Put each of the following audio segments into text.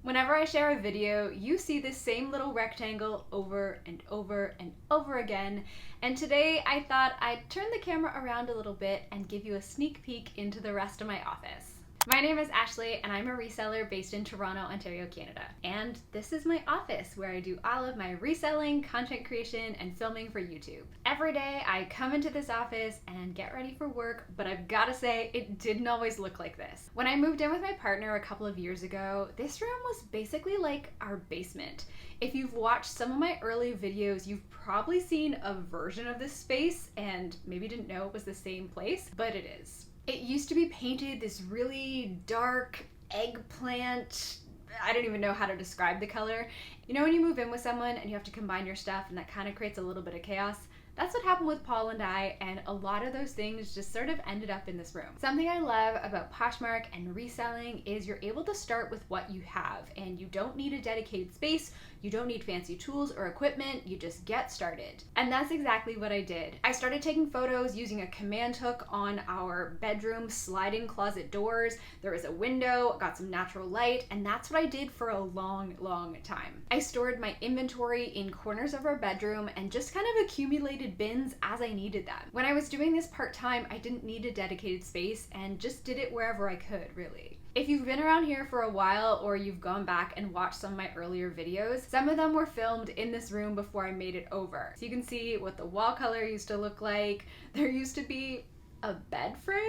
Whenever I share a video, you see this same little rectangle over and over and over again. And today I thought I'd turn the camera around a little bit and give you a sneak peek into the rest of my office. My name is Ashley and I'm a reseller based in Toronto, Ontario, Canada. And this is my office where I do all of my reselling, content creation, and filming for YouTube. Every day I come into this office and get ready for work, but I've gotta say, it didn't always look like this. When I moved in with my partner a couple of years ago, this room was basically like our basement. If you've watched some of my early videos, you've probably seen a version of this space and maybe didn't know it was the same place, but it is. It used to be painted this really dark eggplant. I don't even know how to describe the color. You know when you move in with someone and you have to combine your stuff and that kind of creates a little bit of chaos? That's what happened with Paul and I, and a lot of those things just sort of ended up in this room. Something I love about Poshmark and reselling is you're able to start with what you have, and you don't need a dedicated space, you don't need fancy tools or equipment, you just get started. And that's exactly what I did. I started taking photos using a command hook on our bedroom sliding closet doors. There was a window, got some natural light, and that's what I did for a long time. I stored my inventory in corners of our bedroom and just kind of accumulated bins as I needed them. When I was doing this part-time, I didn't need a dedicated space and just did it wherever I could, really. If you've been around here for a while or you've gone back and watched some of my earlier videos, some of them were filmed in this room before I made it over. So you can see what the wall color used to look like. There used to be a bed frame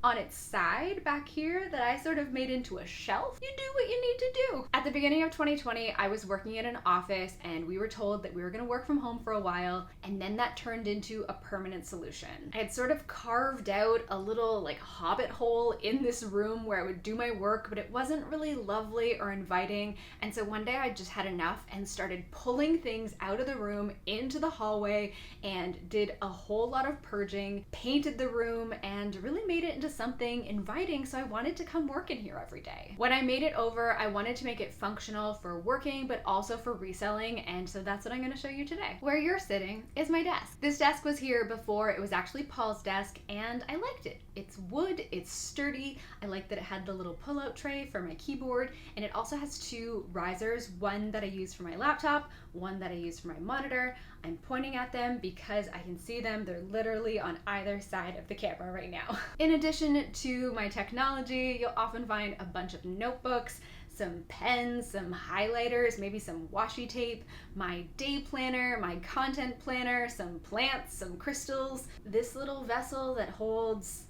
on its side back here that I sort of made into a shelf. You do what you need to do. At the beginning of 2020, I was working in an office and we were told that we were gonna work from home for a while, and then that turned into a permanent solution. I had sort of carved out a little like hobbit hole in this room where I would do my work, but it wasn't really lovely or inviting. And so one day I just had enough and started pulling things out of the room into the hallway and did a whole lot of purging, painted the room, and really made it into something inviting, so I wanted to come work in here every day. When I made it over, I wanted to make it functional for working, but also for reselling, and so that's what I'm gonna show you today. Where you're sitting is my desk. This desk was here before. It was actually Paul's desk, and I liked it. It's wood, it's sturdy. I like that it had the little pull-out tray for my keyboard, and it also has two risers, one that I use for my laptop, one that I use for my monitor. I'm pointing at them because I can see them. They're literally on either side of the camera right now. In addition to my technology, you'll often find a bunch of notebooks, some pens, some highlighters, maybe some washi tape, my day planner, my content planner, some plants, some crystals, this little vessel that holds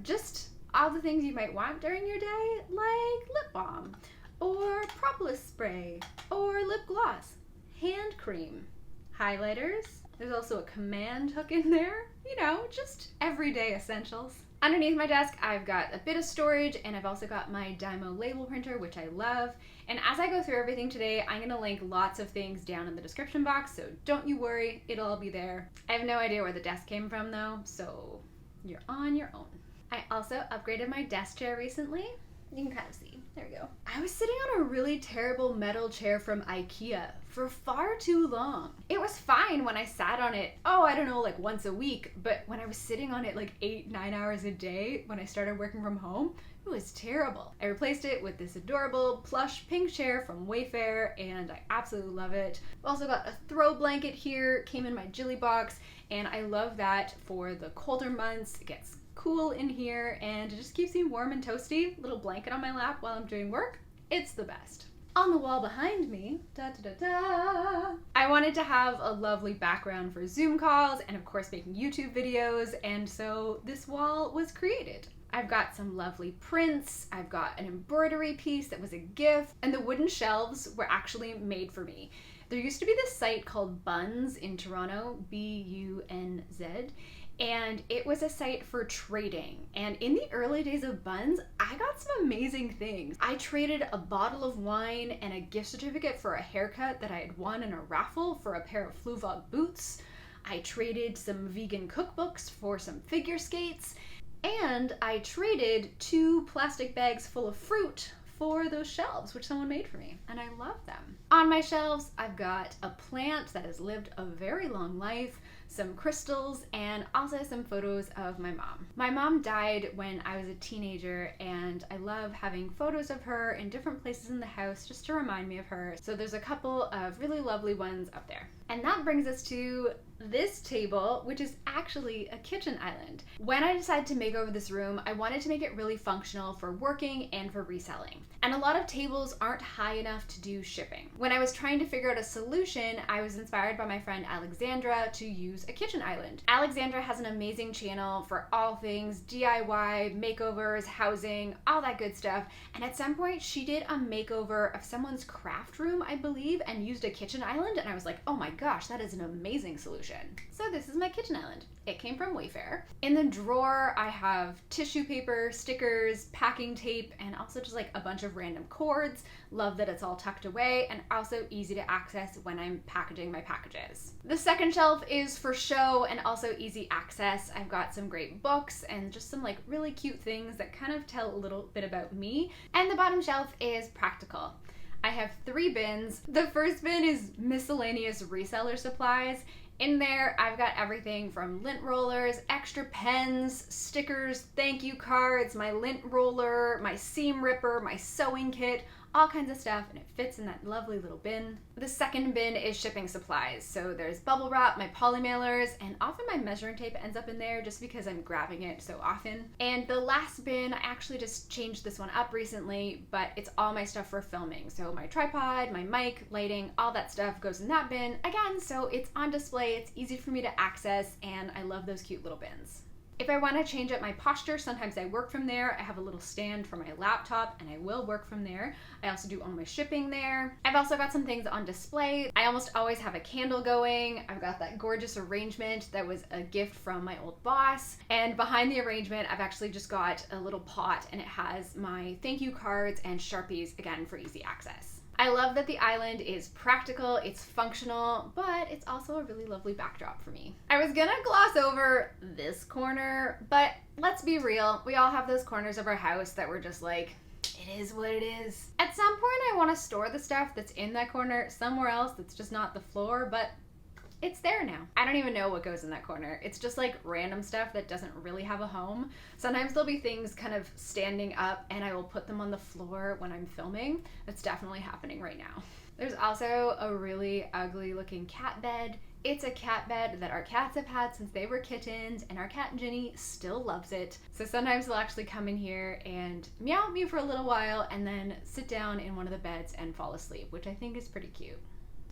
just all the things you might want during your day, like lip balm, or propolis spray, or lip gloss, hand cream, highlighters. There's also a command hook in there, you know, just everyday essentials. Underneath my desk, I've got a bit of storage, and I've also got my Dymo label printer, which I love. And as I go through everything today, I'm gonna link lots of things down in the description box, so don't you worry, it'll all be there. I have no idea where the desk came from though, so you're on your own. I also upgraded my desk chair recently. You can kind of see, there we go. I was sitting on a really terrible metal chair from IKEA for far too long. It was fine when I sat on it, I don't know, like once a week, but when I was sitting on it like 8-9 hours a day when I started working from home, it was terrible. I replaced it with this adorable plush pink chair from Wayfair, and I absolutely love it. I've also got a throw blanket here, came in my Jilly box, and I love that for the colder months. It gets cool in here and it just keeps me warm and toasty. Little blanket on my lap while I'm doing work. It's the best. On the wall behind me, I wanted to have a lovely background for Zoom calls and of course making YouTube videos, and so this wall was created. I've got some lovely prints, I've got an embroidery piece that was a gift, and the wooden shelves were actually made for me. There used to be this site called Bunz in Toronto, B-U-N-Z, and it was a site for trading. And in the early days of Bunz, I got some amazing things. I traded a bottle of wine and a gift certificate for a haircut that I had won in a raffle for a pair of Fluvog boots. I traded some vegan cookbooks for some figure skates, and I traded 2 plastic bags full of fruit for those shelves, which someone made for me, and I love them. On my shelves, I've got a plant that has lived a very long life, some crystals, and also some photos of my mom. My mom died when I was a teenager, and I love having photos of her in different places in the house just to remind me of her. So there's a couple of really lovely ones up there. And that brings us to this table, which is actually a kitchen island. When I decided to make over this room, I wanted to make it really functional for working and for reselling. And a lot of tables aren't high enough to do shipping. When I was trying to figure out a solution, I was inspired by my friend Alexandra to use a kitchen island. Alexandra has an amazing channel for all things DIY, makeovers, housing, all that good stuff. And at some point she did a makeover of someone's craft room, I believe, and used a kitchen island. And I was like, oh my gosh, that is an amazing solution. So this is my kitchen island. It came from Wayfair. In the drawer, I have tissue paper, stickers, packing tape, and also just like a bunch of random cords. Love that it's all tucked away and also easy to access when I'm packaging my packages. The second shelf is for show and also easy access. I've got some great books and just some like really cute things that kind of tell a little bit about me. And the bottom shelf is practical. I have 3 bins. The first bin is miscellaneous reseller supplies. In there, I've got everything from lint rollers, extra pens, stickers, thank you cards, my lint roller, my seam ripper, my sewing kit, all kinds of stuff, and it fits in that lovely little bin. The second bin is shipping supplies. So there's bubble wrap, my poly mailers, and often my measuring tape ends up in there just because I'm grabbing it so often. And the last bin, I actually just changed this one up recently, but it's all my stuff for filming. So my tripod, my mic, lighting, all that stuff goes in that bin. Again, so it's on display, it's easy for me to access, and I love those cute little bins. If I want to change up my posture, sometimes I work from there. I have a little stand for my laptop and I will work from there. I also do all my shipping there. I've also got some things on display. I almost always have a candle going. I've got that gorgeous arrangement that was a gift from my old boss. And behind the arrangement, I've actually just got a little pot and it has my thank you cards and Sharpies, again, for easy access. I love that the island is practical, it's functional, but it's also a really lovely backdrop for me. I was gonna gloss over this corner, but let's be real, we all have those corners of our house that we're just like, it is what it is. At some point I want to store the stuff that's in that corner somewhere else that's just not the floor, but it's there now. I don't even know what goes in that corner. It's just like random stuff that doesn't really have a home. Sometimes there'll be things kind of standing up and I will put them on the floor when I'm filming. That's definitely happening right now. There's also a really ugly looking cat bed. It's a cat bed that our cats have had since they were kittens, and our cat Ginny still loves it. So sometimes they'll actually come in here and meow at me for a little while and then sit down in one of the beds and fall asleep, which I think is pretty cute.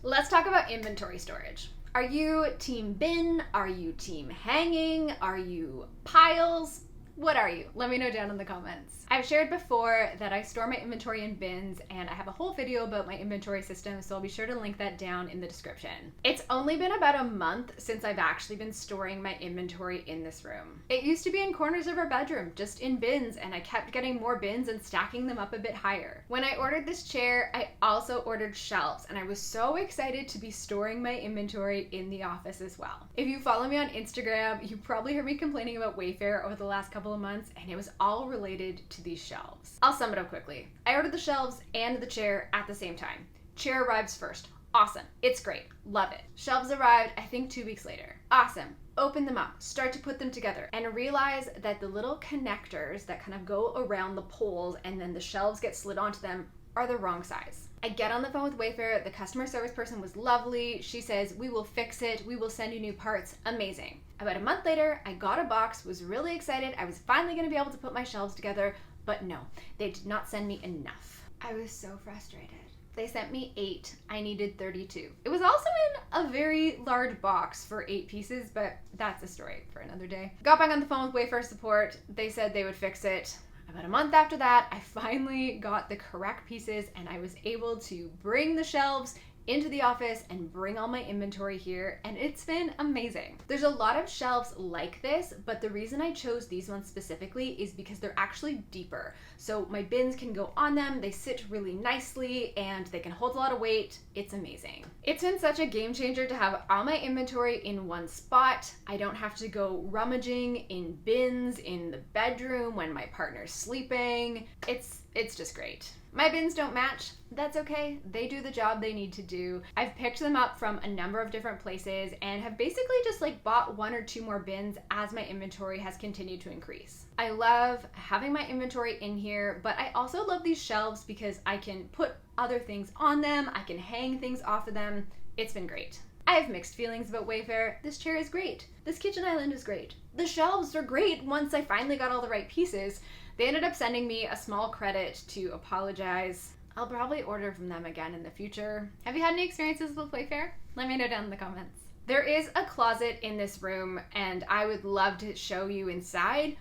Let's talk about inventory storage. Are you team bin? Are you team hanging? Are you piles? What are you? Let me know down in the comments. I've shared before that I store my inventory in bins, and I have a whole video about my inventory system, so I'll be sure to link that down in the description. It's only been about a month since I've actually been storing my inventory in this room. It used to be in corners of our bedroom, just in bins, and I kept getting more bins and stacking them up a bit higher. When I ordered this chair, I also ordered shelves, and I was so excited to be storing my inventory in the office as well. If you follow me on Instagram, you probably heard me complaining about Wayfair over the last couple of months, and it was all related to these shelves. I'll sum it up quickly. I ordered the shelves and the chair at the same time. Chair arrives first. Awesome. It's great. Love it. Shelves arrived, I think 2 weeks later. Awesome. Open them up, start to put them together, and realize that the little connectors that kind of go around the poles and then the shelves get slid onto them are the wrong size. I get on the phone with Wayfair. The customer service person was lovely. She says, we will fix it. We will send you new parts. Amazing. About a month later, I got a box, was really excited. I was finally going to be able to put my shelves together, but no, they did not send me enough. I was so frustrated. They sent me 8. I needed 32. It was also in a very large box for 8 pieces, but that's a story for another day. Got back on the phone with Wayfair support. They said they would fix it. About a month after that, I finally got the correct pieces and I was able to bring the shelves into the office and bring all my inventory here, and it's been amazing. There's a lot of shelves like this, but the reason I chose these ones specifically is because they're actually deeper. So my bins can go on them, they sit really nicely, and they can hold a lot of weight. It's amazing. It's been such a game changer to have all my inventory in one spot. I don't have to go rummaging in bins in the bedroom when my partner's sleeping. It's just great. My bins don't match. That's okay. They do the job they need to do. I've picked them up from a number of different places and have basically just like bought 1 or 2 more bins as my inventory has continued to increase. I love having my inventory in here, but I also love these shelves because I can put other things on them. I can hang things off of them. It's been great. I have mixed feelings about Wayfair. This chair is great. This kitchen island is great. The shelves are great once I finally got all the right pieces. They ended up sending me a small credit to apologize. I'll probably order from them again in the future. Have you had any experiences with Wayfair? Let me know down in the comments. There is a closet in this room and I would love to show you inside,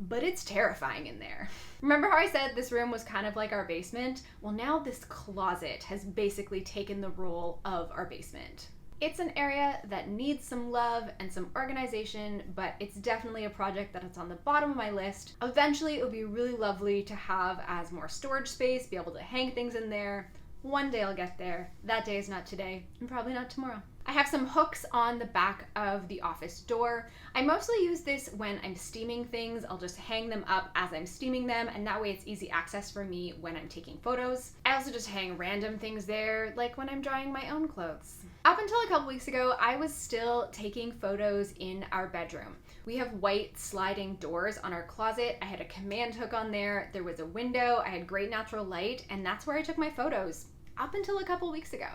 but it's terrifying in there. Remember how I said this room was kind of like our basement? Well, now this closet has basically taken the role of our basement. It's an area that needs some love and some organization, but it's definitely a project that is on the bottom of my list. Eventually, it would be really lovely to have as more storage space, be able to hang things in there. One day I'll get there. That day is not today, and probably not tomorrow. I have some hooks on the back of the office door. I mostly use this when I'm steaming things. I'll just hang them up as I'm steaming them, and that way it's easy access for me when I'm taking photos. I also just hang random things there, like when I'm drying my own clothes. Up until a couple weeks ago, I was still taking photos in our bedroom. We have white sliding doors on our closet. I had a command hook on there. There was a window. I had great natural light, and that's where I took my photos up until a couple weeks ago.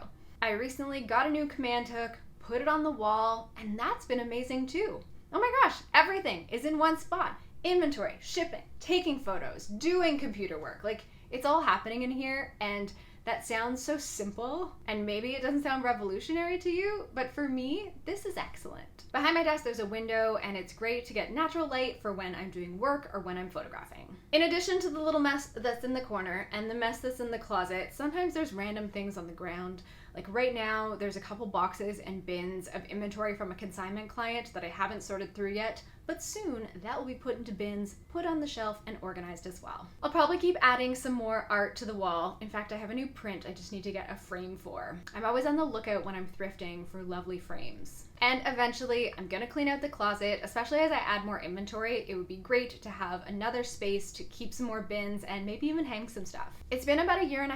I recently got a new command hook, put it on the wall, and that's been amazing too. Oh my gosh, everything is in one spot. Inventory, shipping, taking photos, doing computer work. Like, it's all happening in here, and that sounds so simple, and maybe it doesn't sound revolutionary to you, but for me, this is excellent. Behind my desk, there's a window, and it's great to get natural light for when I'm doing work or when I'm photographing. In addition to the little mess that's in the corner and the mess that's in the closet, sometimes there's random things on the ground. Like right now, there's a couple boxes and bins of inventory from a consignment client that I haven't sorted through yet, but soon that will be put into bins, put on the shelf, and organized as well. I'll probably keep adding some more art to the wall. In fact, I have a new print I just need to get a frame for. I'm always on the lookout when I'm thrifting for lovely frames. And eventually, I'm gonna clean out the closet, especially as I add more inventory. It would be great to have another space to keep some more bins and maybe even hang some stuff. It's been about 1.5 years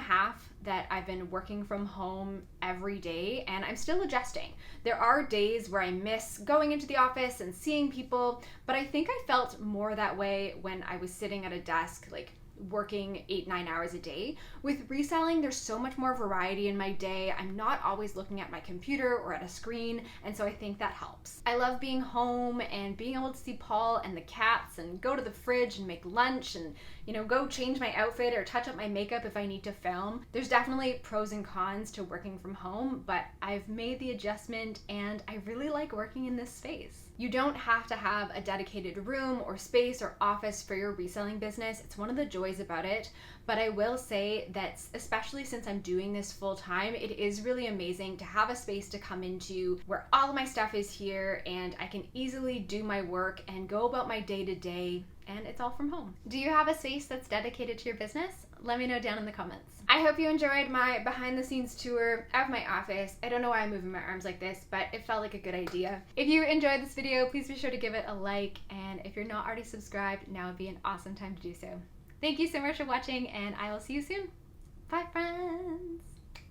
that I've been working from home every day, and I'm still adjusting. There are days where I miss going into the office and seeing people, but I think I felt more that way when I was sitting at a desk, like working 8-9 hours a day. With reselling, there's so much more variety in my day. I'm not always looking at my computer or at a screen, and so I think that helps. I love being home and being able to see Paul and the cats and go to the fridge and make lunch and, you know, go change my outfit or touch up my makeup if I need to film. There's definitely pros and cons to working from home, but I've made the adjustment and I really like working in this space. You don't have to have a dedicated room or space or office for your reselling business. It's one of the joys about it. But I will say that especially since I'm doing this full time, it is really amazing to have a space to come into where all of my stuff is here and I can easily do my work and go about my day to day, and it's all from home. Do you have a space that's dedicated to your business? Let me know down in the comments. I hope you enjoyed my behind the scenes tour of my office. I don't know why I'm moving my arms like this, but it felt like a good idea. If you enjoyed this video, please be sure to give it a like, and if you're not already subscribed, now would be an awesome time to do so. Thank you so much for watching, and I will see you soon. Bye, friends.